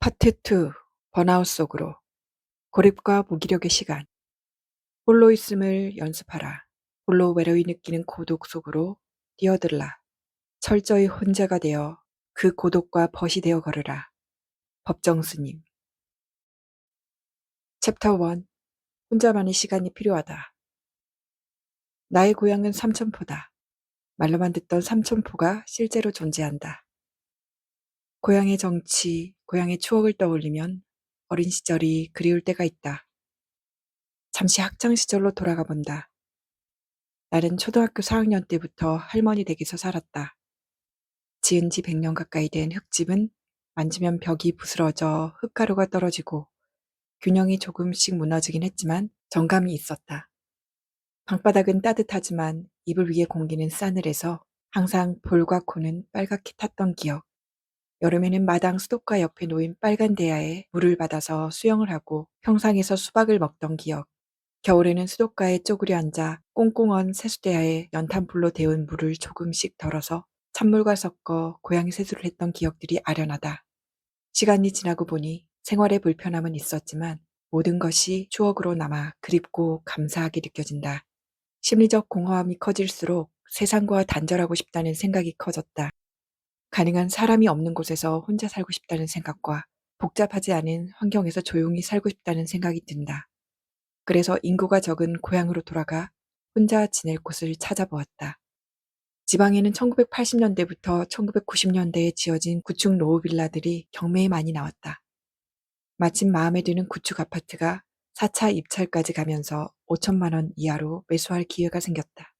파트 2. 번아웃 속으로. 고립과 무기력의 시간. 홀로 있음을 연습하라. 홀로 외로이 느끼는 고독 속으로 뛰어들라. 철저히 혼자가 되어 그 고독과 벗이 되어 걸으라. 법정 스님. 챕터 1. 혼자만의 시간이 필요하다. 나의 고향은 삼천포다. 말로만 듣던 삼천포가 실제로 존재한다. 고향의 정치, 고향의 추억을 떠올리면 어린 시절이 그리울 때가 있다. 잠시 학창 시절로 돌아가 본다. 나는 초등학교 4학년 때부터 할머니 댁에서 살았다. 지은 지 100년 가까이 된 흙집은 만지면 벽이 부스러져 흙가루가 떨어지고 균형이 조금씩 무너지긴 했지만 정감이 있었다. 방바닥은 따뜻하지만 이불 위의 공기는 싸늘해서 항상 볼과 코는 빨갛게 탔던 기억. 여름에는 마당 수도가 옆에 놓인 빨간 대야에 물을 받아서 수영을 하고 평상에서 수박을 먹던 기억. 겨울에는 수도가에 쪼그려 앉아 꽁꽁 언 세수대야에 연탄불로 데운 물을 조금씩 덜어서 찬물과 섞어 고양이 세수를 했던 기억들이 아련하다. 시간이 지나고 보니 생활의 불편함은 있었지만 모든 것이 추억으로 남아 그립고 감사하게 느껴진다. 심리적 공허함이 커질수록 세상과 단절하고 싶다는 생각이 커졌다. 가능한 사람이 없는 곳에서 혼자 살고 싶다는 생각과 복잡하지 않은 환경에서 조용히 살고 싶다는 생각이 든다. 그래서 인구가 적은 고향으로 돌아가 혼자 지낼 곳을 찾아보았다. 지방에는 1980년대부터 1990년대에 지어진 구축 노후빌라들이 경매에 많이 나왔다. 마침 마음에 드는 구축 아파트가 4차 입찰까지 가면서 5천만 원 이하로 매수할 기회가 생겼다.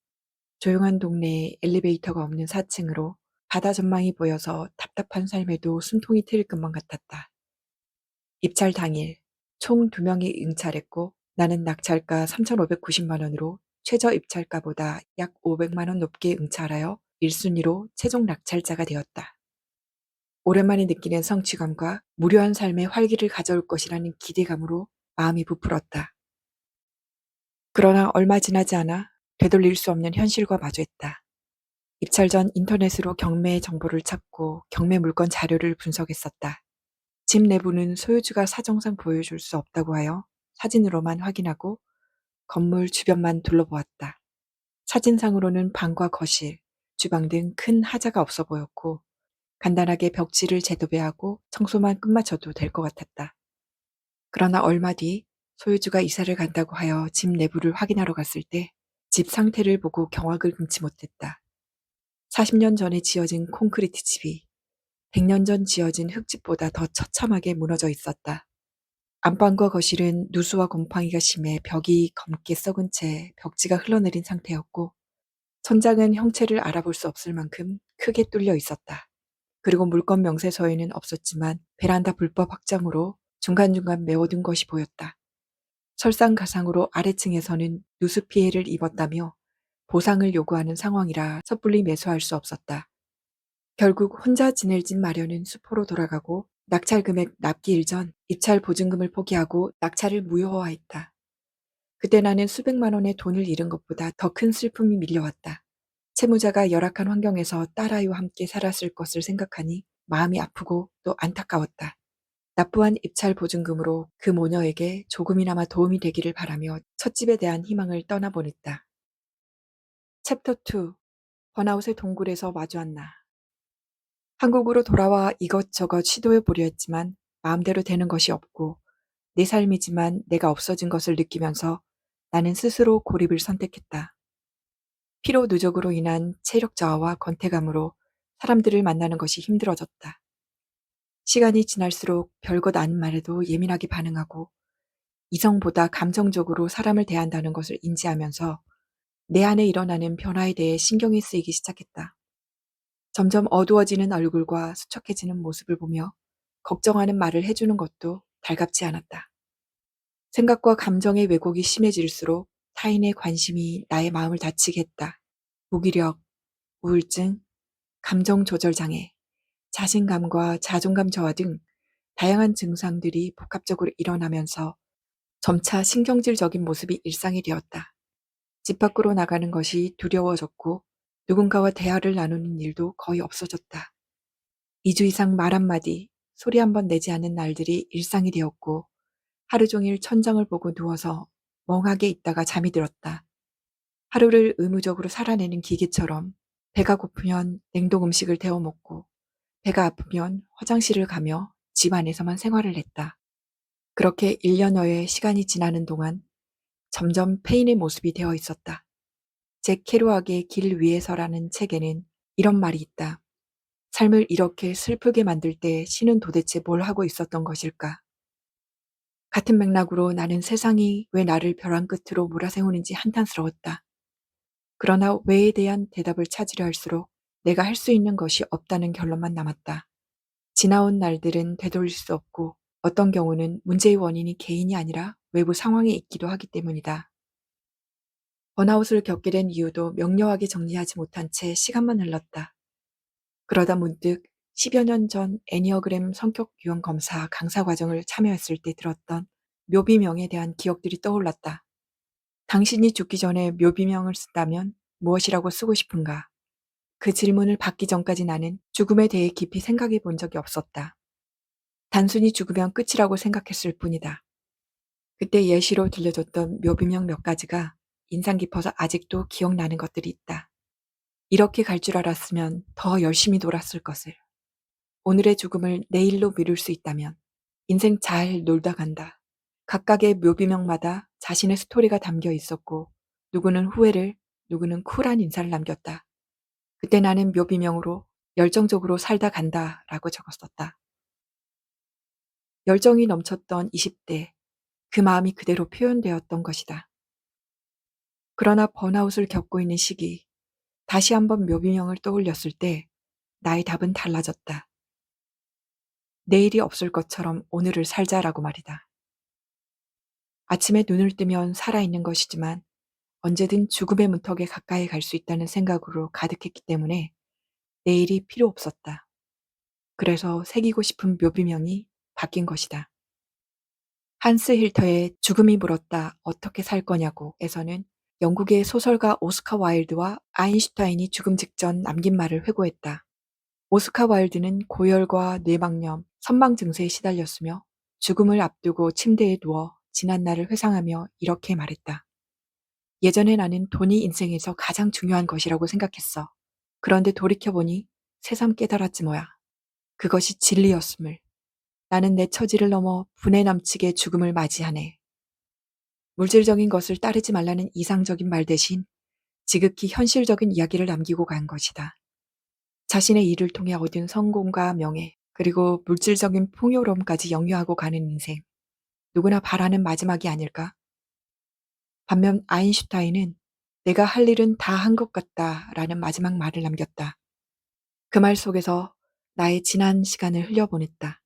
조용한 동네에 엘리베이터가 없는 4층으로 바다 전망이 보여서 답답한 삶에도 숨통이 트일 것만 같았다. 입찰 당일 총 2명이 응찰했고 나는 낙찰가 3,590만 원으로 최저 입찰가보다 약 500만 원 높게 응찰하여 1순위로 최종 낙찰자가 되었다. 오랜만에 느끼는 성취감과 무료한 삶의 활기를 가져올 것이라는 기대감으로 마음이 부풀었다. 그러나 얼마 지나지 않아 되돌릴 수 없는 현실과 마주했다. 입찰 전 인터넷으로 경매 정보를 찾고 경매 물건 자료를 분석했었다. 집 내부는 소유주가 사정상 보여줄 수 없다고 하여 사진으로만 확인하고 건물 주변만 둘러보았다. 사진상으로는 방과 거실, 주방 등 큰 하자가 없어 보였고 간단하게 벽지를 재도배하고 청소만 끝마쳐도 될 것 같았다. 그러나 얼마 뒤 소유주가 이사를 간다고 하여 집 내부를 확인하러 갔을 때 집 상태를 보고 경악을 금치 못했다. 40년 전에 지어진 콘크리트 집이 100년 전 지어진 흙집보다 더 처참하게 무너져 있었다. 안방과 거실은 누수와 곰팡이가 심해 벽이 검게 썩은 채 벽지가 흘러내린 상태였고 천장은 형체를 알아볼 수 없을 만큼 크게 뚫려 있었다. 그리고 물건 명세서에는 없었지만 베란다 불법 확장으로 중간중간 메워둔 것이 보였다. 설상가상으로 아래층에서는 누수 피해를 입었다며 보상을 요구하는 상황이라 섣불리 매수할 수 없었다. 결국 혼자 지낼 집 마련은 수포로 돌아가고 낙찰 금액 납기 일전 입찰 보증금을 포기하고 낙찰을 무효화했다. 그때 나는 수백만 원의 돈을 잃은 것보다 더 큰 슬픔이 밀려왔다. 채무자가 열악한 환경에서 딸아이와 함께 살았을 것을 생각하니 마음이 아프고 또 안타까웠다. 납부한 입찰 보증금으로 그 모녀에게 조금이나마 도움이 되기를 바라며 첫집에 대한 희망을 떠나보냈다. 챕터 2. 번아웃의 동굴에서 마주한 나. 한국으로 돌아와 이것저것 시도해 보려 했지만 마음대로 되는 것이 없고 내 삶이지만 내가 없어진 것을 느끼면서 나는 스스로 고립을 선택했다. 피로 누적으로 인한 체력 저하와 권태감으로 사람들을 만나는 것이 힘들어졌다. 시간이 지날수록 별것 아닌 말에도 예민하게 반응하고 이성보다 감정적으로 사람을 대한다는 것을 인지하면서 내 안에 일어나는 변화에 대해 신경이 쓰이기 시작했다. 점점 어두워지는 얼굴과 수척해지는 모습을 보며 걱정하는 말을 해주는 것도 달갑지 않았다. 생각과 감정의 왜곡이 심해질수록 타인의 관심이 나의 마음을 다치게 했다. 무기력, 우울증, 감정 조절 장애, 자신감과 자존감 저하 등 다양한 증상들이 복합적으로 일어나면서 점차 신경질적인 모습이 일상이 되었다. 집 밖으로 나가는 것이 두려워졌고 누군가와 대화를 나누는 일도 거의 없어졌다. 2주 이상 말 한마디, 소리 한 번 내지 않는 날들이 일상이 되었고 하루 종일 천장을 보고 누워서 멍하게 있다가 잠이 들었다. 하루를 의무적으로 살아내는 기계처럼 배가 고프면 냉동 음식을 데워 먹고 배가 아프면 화장실을 가며 집 안에서만 생활을 했다. 그렇게 1년여의 시간이 지나는 동안 점점 페인의 모습이 되어 있었다. 잭 케루악의 길 위에서라는 책에는 이런 말이 있다. 삶을 이렇게 슬프게 만들 때 신은 도대체 뭘 하고 있었던 것일까? 같은 맥락으로 나는 세상이 왜 나를 벼랑 끝으로 몰아세우는지 한탄스러웠다. 그러나 왜에 대한 대답을 찾으려 할수록 내가 할 수 있는 것이 없다는 결론만 남았다. 지나온 날들은 되돌릴 수 없고 어떤 경우는 문제의 원인이 개인이 아니라 외부 상황에 있기도 하기 때문이다. 번아웃을 겪게 된 이유도 명료하게 정리하지 못한 채 시간만 흘렀다. 그러다 문득 10여 년 전 애니어그램 성격 유형 검사 강사 과정을 참여했을 때 들었던 묘비명에 대한 기억들이 떠올랐다. 당신이 죽기 전에 묘비명을 쓴다면 무엇이라고 쓰고 싶은가? 그 질문을 받기 전까지 나는 죽음에 대해 깊이 생각해 본 적이 없었다. 단순히 죽으면 끝이라고 생각했을 뿐이다. 그때 예시로 들려줬던 묘비명 몇 가지가 인상 깊어서 아직도 기억나는 것들이 있다. 이렇게 갈 줄 알았으면 더 열심히 놀았을 것을. 오늘의 죽음을 내일로 미룰 수 있다면. 인생 잘 놀다 간다. 각각의 묘비명마다 자신의 스토리가 담겨 있었고 누구는 후회를, 누구는 쿨한 인사를 남겼다. 그때 나는 묘비명으로 열정적으로 살다 간다라고 적었었다. 열정이 넘쳤던 20대, 그 마음이 그대로 표현되었던 것이다. 그러나 번아웃을 겪고 있는 시기, 다시 한번 묘비명을 떠올렸을 때 나의 답은 달라졌다. 내일이 없을 것처럼 오늘을 살자라고 말이다. 아침에 눈을 뜨면 살아있는 것이지만 언제든 죽음의 문턱에 가까이 갈 수 있다는 생각으로 가득했기 때문에 내일이 필요 없었다. 그래서 새기고 싶은 묘비명이 바뀐 것이다. 한스 힐터의 죽음이 물었다 어떻게 살 거냐고 에서는 영국의 소설가 오스카 와일드와 아인슈타인이 죽음 직전 남긴 말을 회고했다. 오스카 와일드는 고열과 뇌막염, 선망 증세에 시달렸으며 죽음을 앞두고 침대에 누워 지난 날을 회상하며 이렇게 말했다. 예전에 나는 돈이 인생에서 가장 중요한 것이라고 생각했어. 그런데 돌이켜보니 새삼 깨달았지 뭐야. 그것이 진리였음을. 나는 내 처지를 넘어 분에 남치게 죽음을 맞이하네. 물질적인 것을 따르지 말라는 이상적인 말 대신 지극히 현실적인 이야기를 남기고 간 것이다. 자신의 일을 통해 얻은 성공과 명예, 그리고 물질적인 풍요로움까지 영유하고 가는 인생. 누구나 바라는 마지막이 아닐까? 반면 아인슈타인은 내가 할 일은 다 한 것 같다 라는 마지막 말을 남겼다. 그 말 속에서 나의 지난 시간을 흘려보냈다.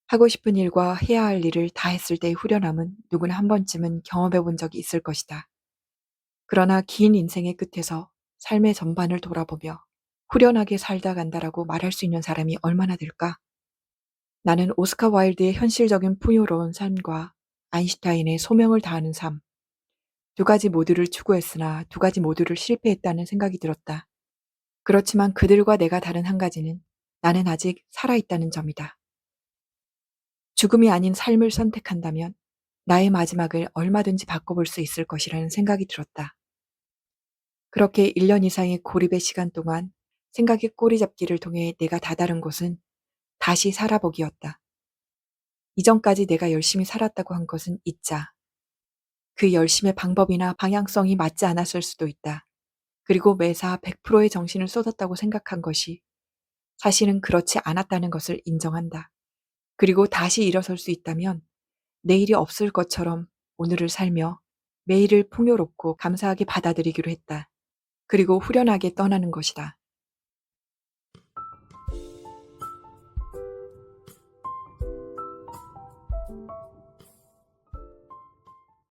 하고 싶은 일과 해야 할 일을 다 했을 때의 후련함은 누구나 한 번쯤은 경험해 본 적이 있을 것이다. 그러나 긴 인생의 끝에서 삶의 전반을 돌아보며 후련하게 살다 간다라고 말할 수 있는 사람이 얼마나 될까? 나는 오스카 와일드의 현실적인 풍요로운 삶과 아인슈타인의 소명을 다하는 삶, 두 가지 모두를 추구했으나 두 가지 모두를 실패했다는 생각이 들었다. 그렇지만 그들과 내가 다른 한 가지는 나는 아직 살아있다는 점이다. 죽음이 아닌 삶을 선택한다면 나의 마지막을 얼마든지 바꿔볼 수 있을 것이라는 생각이 들었다. 그렇게 1년 이상의 고립의 시간 동안 생각의 꼬리잡기를 통해 내가 다다른 곳은 다시 살아보기였다. 이전까지 내가 열심히 살았다고 한 것은 잊자. 그 열심의 방법이나 방향성이 맞지 않았을 수도 있다. 그리고 매사 100%의 정신을 쏟았다고 생각한 것이 사실은 그렇지 않았다는 것을 인정한다. 그리고 다시 일어설 수 있다면 내일이 없을 것처럼 오늘을 살며 매일을 풍요롭고 감사하게 받아들이기로 했다. 그리고 후련하게 떠나는 것이다.